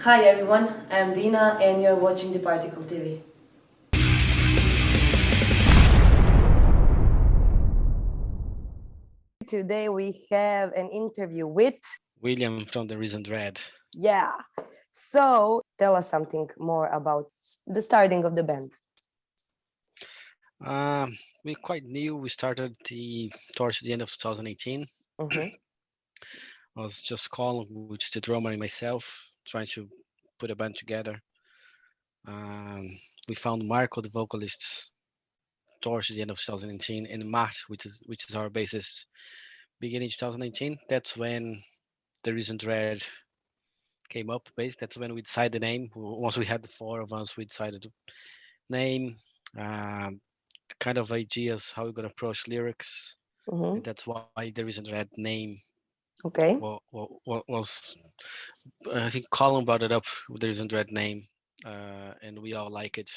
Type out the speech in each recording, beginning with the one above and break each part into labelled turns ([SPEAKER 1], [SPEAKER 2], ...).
[SPEAKER 1] Hi everyone, I'm Dina and you're watching DIPARTICLE TV.
[SPEAKER 2] Today we have an interview with
[SPEAKER 3] William from the Recent Red.
[SPEAKER 2] Yeah. So tell us something more about the starting of the band.
[SPEAKER 3] We're quite new. We started towards the end of 2018.
[SPEAKER 2] Mhm.
[SPEAKER 3] I was just calling with the drummer and myself, trying to put a band together. We found Marco, the vocalist, towards the end of 2018, and Matt, which is our bassist, beginning 2019. That's when the Recent Red came up. That's when we decided the name. Once we had the four of us, we decided the name, kind of ideas how we're gonna approach lyrics,
[SPEAKER 2] Mhm.
[SPEAKER 3] and that's why the Recent Red name
[SPEAKER 2] Okay.
[SPEAKER 3] was. I think Colin brought it up with the Recent Red name, and we all like it,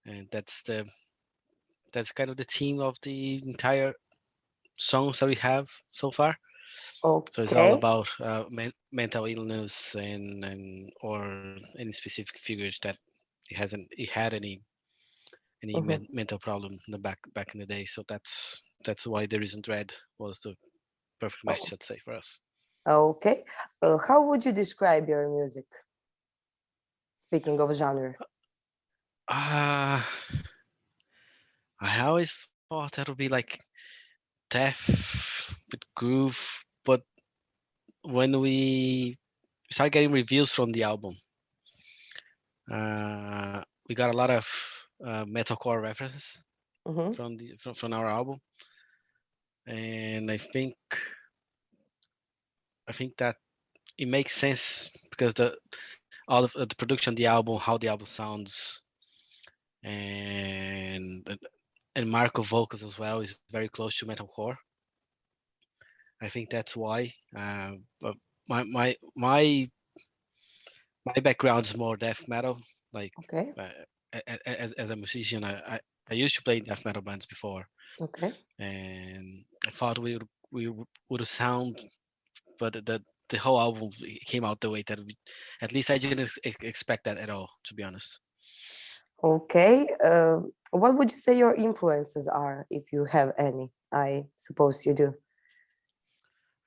[SPEAKER 3] and that's kind of the theme of the entire songs that we have so far. So it's all
[SPEAKER 2] Okay.
[SPEAKER 3] about mental illness and or any specific figures that he had any
[SPEAKER 2] Mhm.
[SPEAKER 3] mental problem in the back in the day. So that's why the Recent Red was the perfect match,
[SPEAKER 2] Oh,
[SPEAKER 3] I'd say, for us.
[SPEAKER 2] okay. How would you describe your music? Speaking of genre.
[SPEAKER 3] Uh, I always thought that would be like death with groove, but when we started getting reviews from the album, we got a lot of metalcore references
[SPEAKER 2] Mhm.
[SPEAKER 3] from our album, and I think that it makes sense because the all of the production of the album, how the album sounds, and and Marco vocals as well is very close to metalcore. I think that's why. But my my my my background is more death metal. Like
[SPEAKER 2] Okay.
[SPEAKER 3] as a musician, I used to play in death metal bands before,
[SPEAKER 2] Okay.
[SPEAKER 3] and I thought we would sound, but the whole album came out the way that at least I didn't expect that at all, to be honest.
[SPEAKER 2] Okay. What would you say your influences are, if you have any? I suppose you do.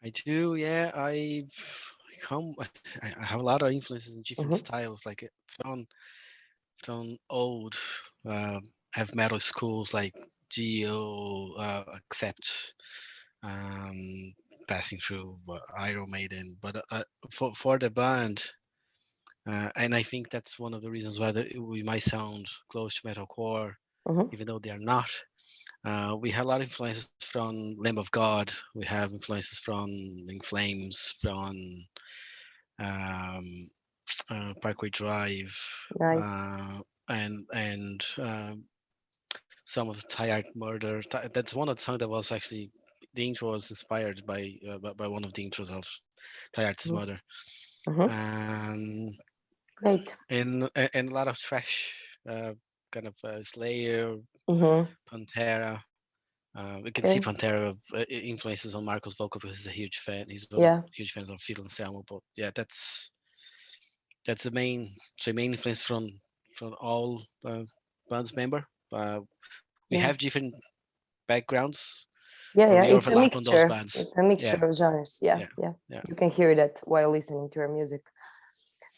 [SPEAKER 3] I do, yeah. Come, I have a lot of influences in different
[SPEAKER 2] Mhm.
[SPEAKER 3] styles, like from old heavy metal schools like Geo, Accept, um, passing through Iron Maiden. But for the band, and I think that's one of the reasons why we might sound close to metalcore,
[SPEAKER 2] Mhm.
[SPEAKER 3] even though they are not. We have a lot of influences from Lamb of God. We have influences from In Flames, from um, Parkway Drive,
[SPEAKER 2] Nice.
[SPEAKER 3] uh, and some of Thai Art Murder. That's one of the songs that was actually the intro was inspired by one of the intros of Thai Artist
[SPEAKER 2] Mhm.
[SPEAKER 3] Murder.
[SPEAKER 2] Mhm.
[SPEAKER 3] Um,
[SPEAKER 2] Great.
[SPEAKER 3] and a lot of thrash, kind of Slayer,
[SPEAKER 2] Mhm.
[SPEAKER 3] Pantera. We can see
[SPEAKER 2] Okay.
[SPEAKER 3] Pantera influences on Marco's vocal because he's a huge fan. He's one of
[SPEAKER 2] Yeah.
[SPEAKER 3] huge fans of Phil Anselmo. But yeah, that's the main influence from all bands member. We have
[SPEAKER 2] Yeah.
[SPEAKER 3] different backgrounds,
[SPEAKER 2] Yeah,
[SPEAKER 3] but
[SPEAKER 2] yeah,
[SPEAKER 3] we
[SPEAKER 2] it's a
[SPEAKER 3] overlap on those
[SPEAKER 2] mixture.
[SPEAKER 3] bands.
[SPEAKER 2] It's a mixture
[SPEAKER 3] Yeah,
[SPEAKER 2] of genres. Yeah,
[SPEAKER 3] yeah,
[SPEAKER 2] yeah.
[SPEAKER 3] yeah.
[SPEAKER 2] You can hear that while listening to your music.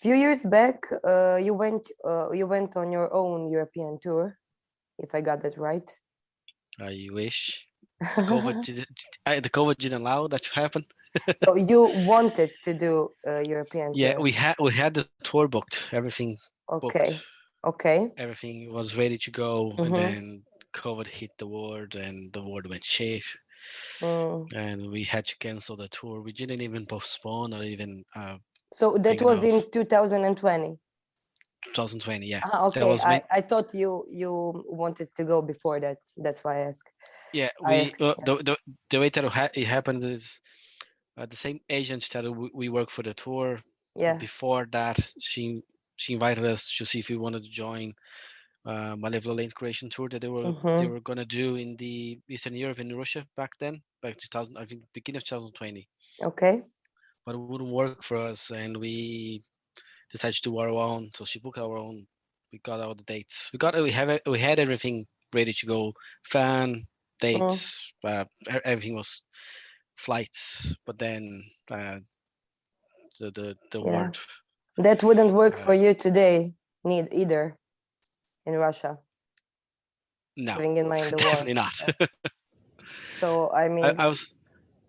[SPEAKER 2] Few years back, you went on your own European tour, if I got that right.
[SPEAKER 3] I wish the COVID didn't allow that to happen.
[SPEAKER 2] So you wanted to do a European
[SPEAKER 3] Yeah,
[SPEAKER 2] tour.
[SPEAKER 3] we had the tour booked, everything booked,
[SPEAKER 2] Okay. Okay.
[SPEAKER 3] everything was ready to go, and
[SPEAKER 2] Mm-hmm.
[SPEAKER 3] then COVID hit the world, and the world went shit,
[SPEAKER 2] Mm.
[SPEAKER 3] and we had to cancel the tour. We didn't even postpone or even
[SPEAKER 2] So that
[SPEAKER 3] thinking
[SPEAKER 2] was
[SPEAKER 3] of
[SPEAKER 2] in 2020.
[SPEAKER 3] 2020. Yeah,
[SPEAKER 2] Ah,
[SPEAKER 3] that
[SPEAKER 2] okay.
[SPEAKER 3] was
[SPEAKER 2] I,
[SPEAKER 3] meant.
[SPEAKER 2] I thought you wanted to go before that. That's why I asked.
[SPEAKER 3] Yeah,
[SPEAKER 2] I
[SPEAKER 3] we
[SPEAKER 2] asked. Yeah.
[SPEAKER 3] the way that it happened is the same agent that we work for the tour.
[SPEAKER 2] Yeah.
[SPEAKER 3] Before that, she invited us to see if we wanted to join Malevolent Creation tour that they
[SPEAKER 2] Mm-hmm.
[SPEAKER 3] were gonna do in the Eastern Europe and Russia back then, back 2000, I think beginning of 2020.
[SPEAKER 2] Okay.
[SPEAKER 3] But it wouldn't work for us, and we decided to do our own. So she booked our own. We got all the dates. We had everything ready to go. Fan,
[SPEAKER 2] Mm,
[SPEAKER 3] dates, everything was flights. But then the
[SPEAKER 2] yeah.
[SPEAKER 3] word.
[SPEAKER 2] That wouldn't work
[SPEAKER 3] Uh,
[SPEAKER 2] for you today, need either in Russia,
[SPEAKER 3] no,
[SPEAKER 2] having in mind the war.
[SPEAKER 3] definitely not.
[SPEAKER 2] Yeah. So I mean,
[SPEAKER 3] I was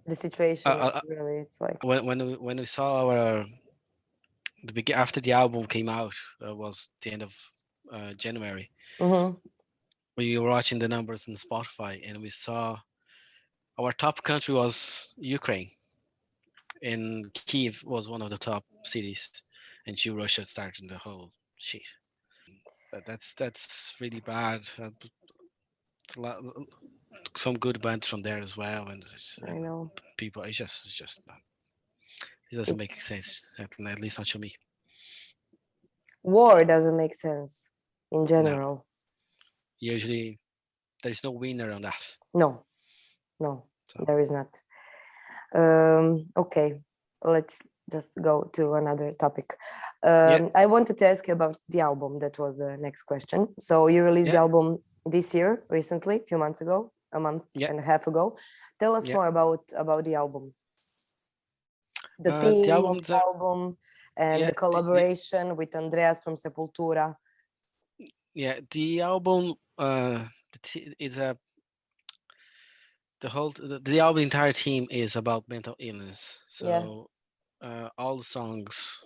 [SPEAKER 2] the situation
[SPEAKER 3] uh,
[SPEAKER 2] really, it's like,
[SPEAKER 3] when we saw our after the album came out, was the end of January.
[SPEAKER 2] mm-hmm,
[SPEAKER 3] We were watching the numbers on Spotify, and we saw our top country was Ukraine, and Kiev was one of the top cities, and Russia started the whole shit. That's really bad. It's a lot, some good bands from there as well,
[SPEAKER 2] I
[SPEAKER 3] and
[SPEAKER 2] know.
[SPEAKER 3] people. It's just not, it doesn't make
[SPEAKER 2] It's
[SPEAKER 3] sense. At least not to me.
[SPEAKER 2] war doesn't make sense in
[SPEAKER 3] No,
[SPEAKER 2] general.
[SPEAKER 3] usually there's no winner on that.
[SPEAKER 2] No, no,
[SPEAKER 3] So
[SPEAKER 2] there is not. Okay, let's just go to another topic.
[SPEAKER 3] yeah,
[SPEAKER 2] I wanted to ask you about the album. That was the next question. So you released the
[SPEAKER 3] yeah,
[SPEAKER 2] album this year, recently, a few months ago, a month
[SPEAKER 3] yeah,
[SPEAKER 2] and a half ago. Tell us
[SPEAKER 3] yeah.
[SPEAKER 2] more about the album, the
[SPEAKER 3] The
[SPEAKER 2] theme of
[SPEAKER 3] albums
[SPEAKER 2] the
[SPEAKER 3] are
[SPEAKER 2] album, and
[SPEAKER 3] yeah
[SPEAKER 2] the collaboration with Andreas from Sepultura.
[SPEAKER 3] the album is a the album entire theme is about mental illness.
[SPEAKER 2] Yeah.
[SPEAKER 3] So all the songs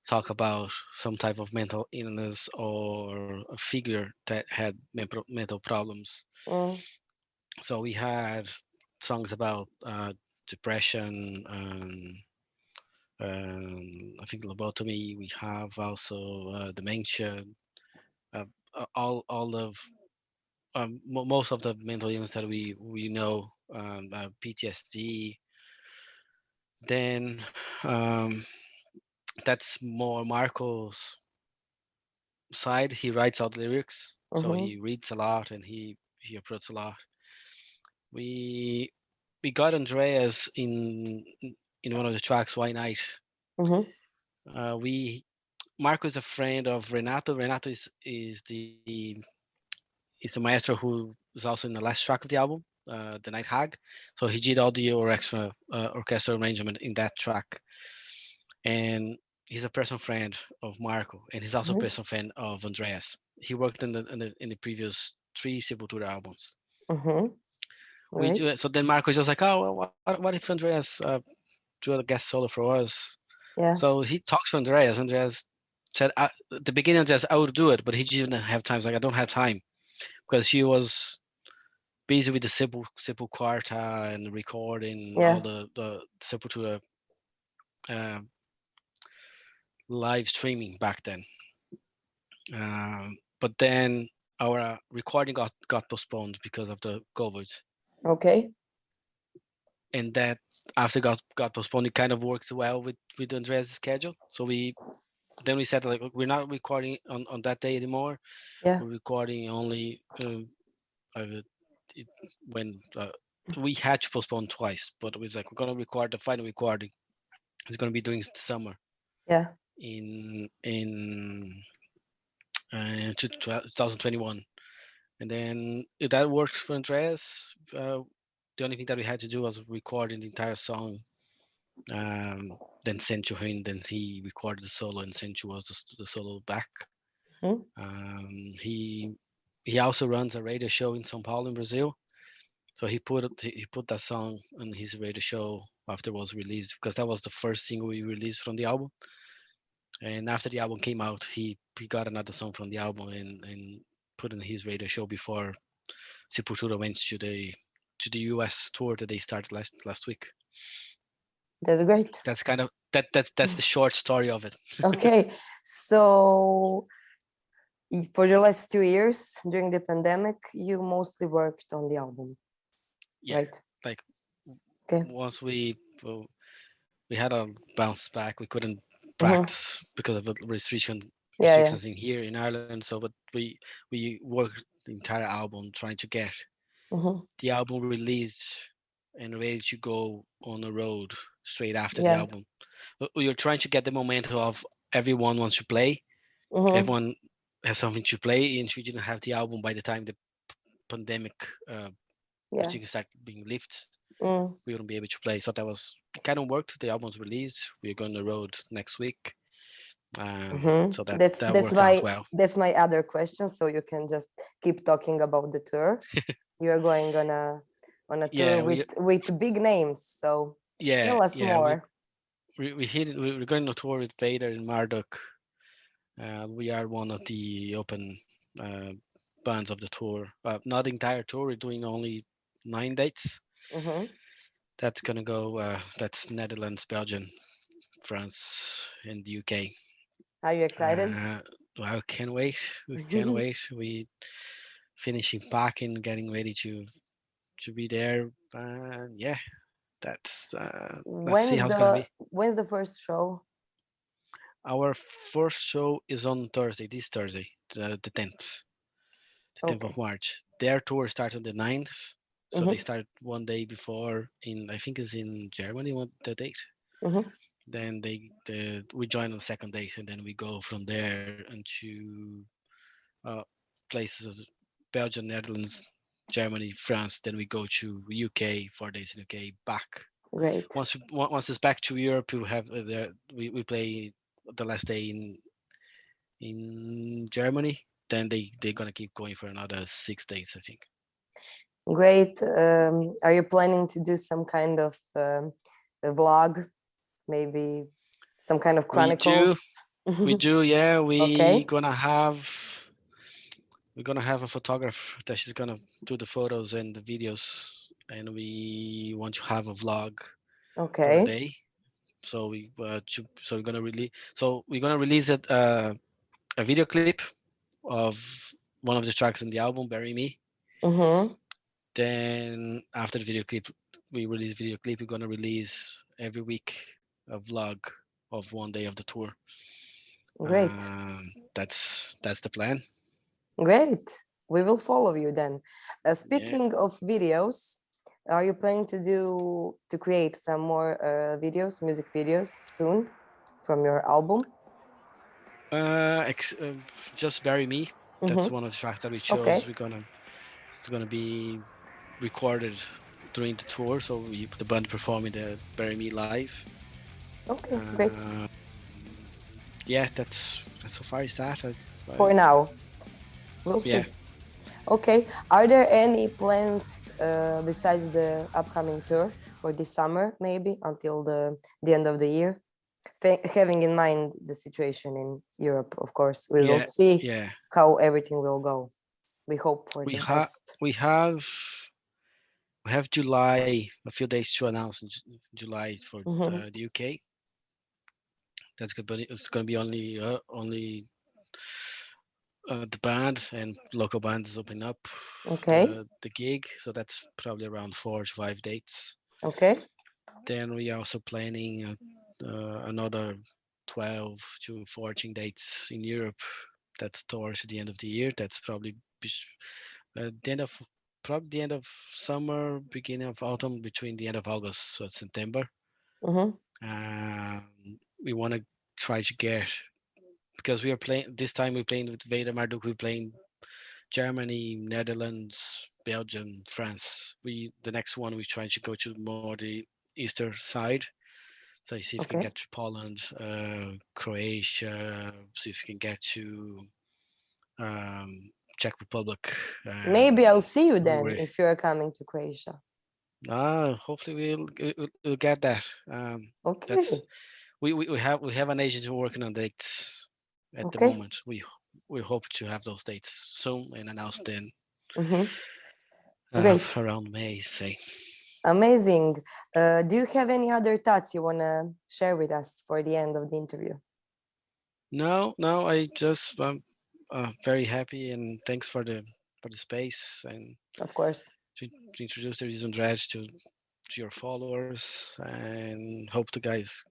[SPEAKER 3] talk about some type of mental illness or a figure that had mental problems.
[SPEAKER 2] Mm,
[SPEAKER 3] So we had songs about depression I think lobotomy. We have also dementia. All of most of the mental illness that we know, PTSD. Then that's more Marco's side. He writes out lyrics, so
[SPEAKER 2] mm-hmm,
[SPEAKER 3] he reads a lot and he approaches a lot. We we got Andreas in one of the tracks, Why Night.
[SPEAKER 2] mm-hmm,
[SPEAKER 3] We Marco is a friend of Renato. Renato is the maestro who is also in the last track of the album, the Night Hag. So he did all the orchestral arrangement in that track, and he's a personal friend of Marco, and he's also a
[SPEAKER 2] mm-hmm,
[SPEAKER 3] personal friend of Andreas. He worked in the previous three Sepultura albums.
[SPEAKER 2] mm-hmm. Right.
[SPEAKER 3] So then Marco is just like, oh, well, what if Andreas do a guest solo for us?
[SPEAKER 2] Yeah.
[SPEAKER 3] So he talks to Andreas. Andreas said at the beginning, Andreas, I would do it, but he didn't have time. He's like, I don't have time because he was busy with the Sepul Quarta and recording all
[SPEAKER 2] Yeah.
[SPEAKER 3] the Sepultura uh, live streaming back then. But then our recording got postponed because of the COVID,
[SPEAKER 2] Okay.
[SPEAKER 3] and that after got postponed, it kind of worked well with Andreas' schedule. So we said like we're not recording on that day anymore.
[SPEAKER 2] Yeah.
[SPEAKER 3] We're recording only uh, it, when we had to postpone twice, but it was like we're gonna record the final recording. It's gonna be during the summer
[SPEAKER 2] Yeah.
[SPEAKER 3] in 2021. And then if that worked for Andreas, the only thing that we had to do was recording the entire song, then send to him. Then he recorded the solo and sent to us the solo back.
[SPEAKER 2] Mm-hmm.
[SPEAKER 3] He also runs a radio show in São Paulo in Brazil. So he put that song on his radio show after it was released because that was the first single we released from the album. And after the album came out, he got another song from the album and put in his radio show before Sepultura went to the US tour that they started last week.
[SPEAKER 2] That's great.
[SPEAKER 3] That's kind of that's the short story of it.
[SPEAKER 2] Okay. So for the last 2 years during the pandemic, you mostly worked on the album,
[SPEAKER 3] Yeah,
[SPEAKER 2] right?
[SPEAKER 3] like
[SPEAKER 2] Okay.
[SPEAKER 3] once we had a bounce back, we couldn't
[SPEAKER 2] Mm-hmm.
[SPEAKER 3] practice because of the
[SPEAKER 2] Yeah. Yeah.
[SPEAKER 3] restrictions in here in Ireland. So, but we worked the entire album trying to get
[SPEAKER 2] Mm-hmm.
[SPEAKER 3] the album released and ready to go on the road straight after the
[SPEAKER 2] Yeah.
[SPEAKER 3] album. You're trying to get the momentum of everyone wants to play.
[SPEAKER 2] Mhm.
[SPEAKER 3] Everyone has something to play, and we didn't have the album by the time the pandemic
[SPEAKER 2] Yeah.
[SPEAKER 3] restrictions started being lifted.
[SPEAKER 2] Mm.
[SPEAKER 3] We wouldn't be able to play. So that was, it kind of worked. The album's released. We're going on the road next week.
[SPEAKER 2] Mhm.
[SPEAKER 3] So that
[SPEAKER 2] That's
[SPEAKER 3] that
[SPEAKER 2] that's
[SPEAKER 3] worked out
[SPEAKER 2] my
[SPEAKER 3] well.
[SPEAKER 2] that's my other question. So you can just keep talking about the tour. You are going on a tour
[SPEAKER 3] Yeah,
[SPEAKER 2] with big names. So
[SPEAKER 3] yeah,
[SPEAKER 2] tell us
[SPEAKER 3] yeah.
[SPEAKER 2] more.
[SPEAKER 3] We hit it. We're going on tour with Vader and Marduk. We are one of the open bands of the tour. Not the entire tour. We're doing only 9 dates.
[SPEAKER 2] Mhm.
[SPEAKER 3] That's gonna go. That's Netherlands, Belgium, France, and the UK.
[SPEAKER 2] Are you excited?
[SPEAKER 3] Well, can't wait. We can't wait. We finishing packing, getting ready to be there. And yeah, that's let's see how it's gonna be.
[SPEAKER 2] When's the first show?
[SPEAKER 3] Our first show is on Thursday, this Thursday, the 10th, the 10th
[SPEAKER 2] Okay.
[SPEAKER 3] of March. Their tour starts on the 9th. So they
[SPEAKER 2] Mhm.
[SPEAKER 3] start one day before in, I think it's in Germany, what the date.
[SPEAKER 2] Mhm.
[SPEAKER 3] Then we join on the second date, and then we go from there into places of Belgium, Netherlands, Germany, France. Then we go to UK, 4 days in UK, back.
[SPEAKER 2] Great.
[SPEAKER 3] Once it's back to Europe, we have we play the last day in Germany. Then they're gonna keep going for another 6 days, I think.
[SPEAKER 2] Great. Are you planning to do some kind of a vlog? Maybe some kind of
[SPEAKER 3] We do,
[SPEAKER 2] chronicles?
[SPEAKER 3] we do, yeah.
[SPEAKER 2] Okay.
[SPEAKER 3] We're gonna have a photographer that she's gonna do the photos and the videos, and we want to have a vlog per
[SPEAKER 2] Okay.
[SPEAKER 3] day. So so we're gonna release a video clip of one of the tracks in the album, Bury Me.
[SPEAKER 2] Mm-hmm.
[SPEAKER 3] Then after the video clip, we release video clip. We're gonna release every week a vlog of one day of the tour.
[SPEAKER 2] Great.
[SPEAKER 3] That's the plan.
[SPEAKER 2] Great. We will follow you then.
[SPEAKER 3] Yeah.
[SPEAKER 2] Speaking of videos, are you planning to create some more videos, music videos soon from your album?
[SPEAKER 3] Just Bury Me. That's
[SPEAKER 2] Mm-hmm.
[SPEAKER 3] one of the tracks that we chose.
[SPEAKER 2] Okay.
[SPEAKER 3] It's gonna be recorded during the tour, so the band performing the Bury Me live.
[SPEAKER 2] Okay. Great.
[SPEAKER 3] Uh, yeah, that's so far is that.
[SPEAKER 2] For now, we'll
[SPEAKER 3] Yeah.
[SPEAKER 2] see. Okay. Are there any plans besides the upcoming tour for this summer, maybe until the end of the year? Having in mind the situation in Europe, of course, we will
[SPEAKER 3] Yeah,
[SPEAKER 2] see
[SPEAKER 3] yeah.
[SPEAKER 2] how everything will go. We hope for
[SPEAKER 3] We
[SPEAKER 2] the
[SPEAKER 3] have
[SPEAKER 2] best.
[SPEAKER 3] we have we have July, a few days to announce in July for
[SPEAKER 2] Mhm.
[SPEAKER 3] the UK. That's good, but it's gonna be only the band and local bands open up
[SPEAKER 2] Okay.
[SPEAKER 3] the gig, so that's probably around 4 to 5 dates.
[SPEAKER 2] Okay.
[SPEAKER 3] Then we are also planning another 12 to 14 dates in Europe. That's towards the end of the year. That's probably the end of probably the end of summer, beginning of autumn, between the end of August, so September.
[SPEAKER 2] Mhm.
[SPEAKER 3] Um, we want to try to get, because we are playing this time. We're playing with Vader Marduk. We're playing Germany, Netherlands, Belgium, France. The next one we try to go to more the eastern side. So you see if we can
[SPEAKER 2] Okay.
[SPEAKER 3] get to Poland, Croatia. See if we can get to Czech Republic.
[SPEAKER 2] Maybe I'll see you then
[SPEAKER 3] Hungary.
[SPEAKER 2] if you're coming to Croatia.
[SPEAKER 3] Hopefully we'll get that. That's
[SPEAKER 2] Okay.
[SPEAKER 3] we have an agent who working on dates at the
[SPEAKER 2] Okay.
[SPEAKER 3] moment. We hope to have those dates soon and announce then
[SPEAKER 2] Mhm. Great.
[SPEAKER 3] around May, say.
[SPEAKER 2] Amazing. Do you have any other thoughts you want to share with us for the end of the interview?
[SPEAKER 3] No, I just very happy, and thanks for the space, and
[SPEAKER 2] Of course.
[SPEAKER 3] to introduce the Reason Dredge to your followers, and hope the guys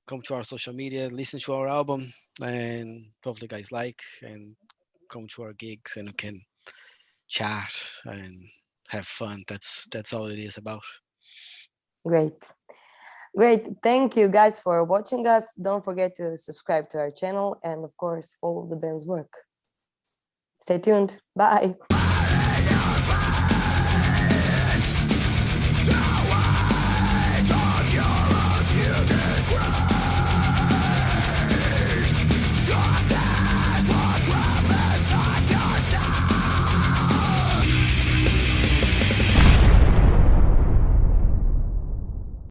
[SPEAKER 3] come to our social media, listen to our album, and hopefully guys like and come to our gigs, and we can chat and have fun. That's all it is about.
[SPEAKER 2] Great. Great. Thank you guys for watching us. Don't forget to subscribe to our channel and of course follow the band's work. Stay tuned. Bye.